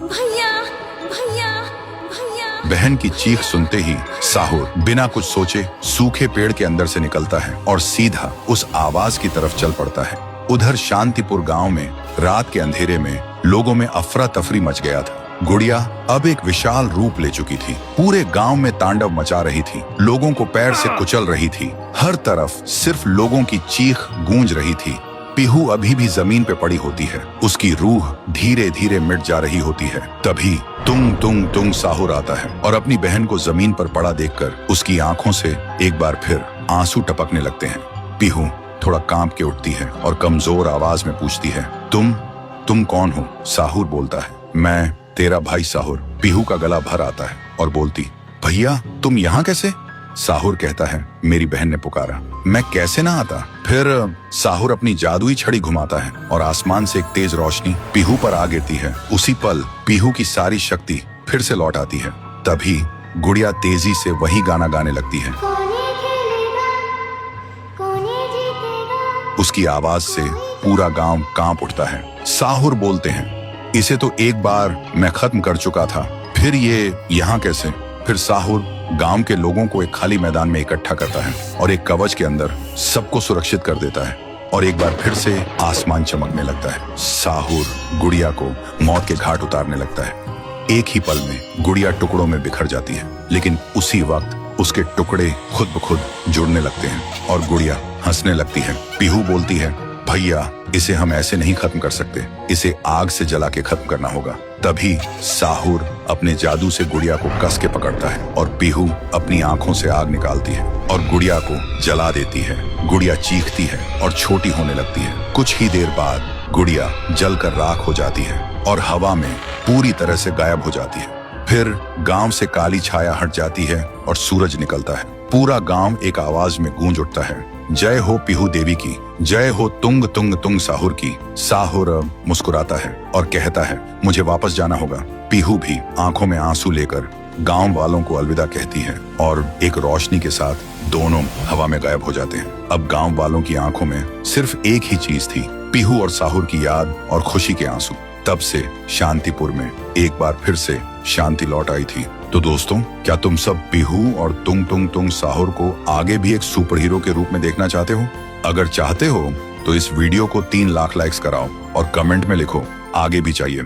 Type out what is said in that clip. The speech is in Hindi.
भैया भैया भैया। बहन की चीख सुनते ही साहुर बिना कुछ सोचे सूखे पेड़ के अंदर से निकलता है और सीधा उस आवाज की तरफ चल पड़ता है। उधर शांतिपुर गांव में रात के अंधेरे में लोगों में अफरा तफरी मच गया था। गुड़िया अब एक विशाल रूप ले चुकी थी। पूरे गांव में तांडव मचा रही थी, लोगों को पैर से कुचल रही थी। हर तरफ सिर्फ लोगों की चीख गूंज रही थी। पीहू अभी भी जमीन पे पड़ी होती है, उसकी रूह धीरे धीरे मिट जा रही होती है। तभी तुंग तुंग तुंग साहुर आता है और अपनी बहन को जमीन पर पड़ा देखकर उसकी आंखों से एक बार फिर आंसू टपकने लगते हैं। पीहू थोड़ा कांप के उठती है और कमजोर आवाज में पूछती है, तुम कौन हो? साहुर बोलता है, मैं तेरा भाई साहुर। पीहू का गला भर आता है और बोलती, भैया तुम यहाँ कैसे? साहुर कहता है, मेरी बहन ने पुकारा, मैं कैसे ना आता। फिर साहुर अपनी जादुई छड़ी घुमाता है और आसमान से एक तेज रोशनी पीहू पर आ गिरती है। उसी पल पीहू की सारी शक्ति फिर से लौट आती है। तभी गुड़िया तेजी से वही गाना गाने लगती है। उसकी आवाज से पूरा गांव कांप उठता है। साहुर बोलते हैं, इसे तो एक बार मैं खत्म कर चुका था, फिर ये यहाँ कैसे? फिर साहुर गांव के लोगों को एक खाली मैदान में इकट्ठा करता है और एक कवच के अंदर सबको सुरक्षित कर देता है और एक बार फिर से आसमान चमकने लगता है। साहुर गुड़िया को मौत के घाट उतारने लगता है। एक ही पल में गुड़िया टुकड़ों में बिखर जाती है, लेकिन उसी वक्त उसके टुकड़े खुद ब खुद जुड़ने लगते हैं और गुड़िया हंसने लगती है। पीहू बोलती है, भैया इसे हम ऐसे नहीं खत्म कर सकते, इसे आग से जला के खत्म करना होगा। तभी साहुर अपने जादू से गुड़िया को कस के पकड़ता है और पीहू अपनी आंखों से आग निकालती है और गुड़िया को जला देती है। गुड़िया चीखती है और छोटी होने लगती है। कुछ ही देर बाद गुड़िया जलकर राख हो जाती है और हवा में पूरी तरह से गायब हो जाती है। फिर गांव से काली छाया हट जाती है और सूरज निकलता है। पूरा गांव एक आवाज में गूंज उठता है, जय हो पीहू देवी की, जय हो तुंग तुंग तुंग साहुर की। साहुर मुस्कुराता है और कहता है, मुझे वापस जाना होगा। पीहू भी आंखों में आंसू लेकर गांव वालों को अलविदा कहती है और एक रोशनी के साथ दोनों हवा में गायब हो जाते हैं। अब गांव वालों की आंखों में सिर्फ एक ही चीज थी, पीहू और साहुर की याद और खुशी के आंसू। तब से शांतिपुर में एक बार फिर से शांति लौट आई थी। तो दोस्तों, क्या तुम सब पीहू और तुंग तुंग तुंग साहुर को आगे भी एक सुपर हीरो के रूप में देखना चाहते हो? अगर चाहते हो तो इस वीडियो को 3 लाख लाइक्स कराओ और कमेंट में लिखो, आगे भी चाहिए।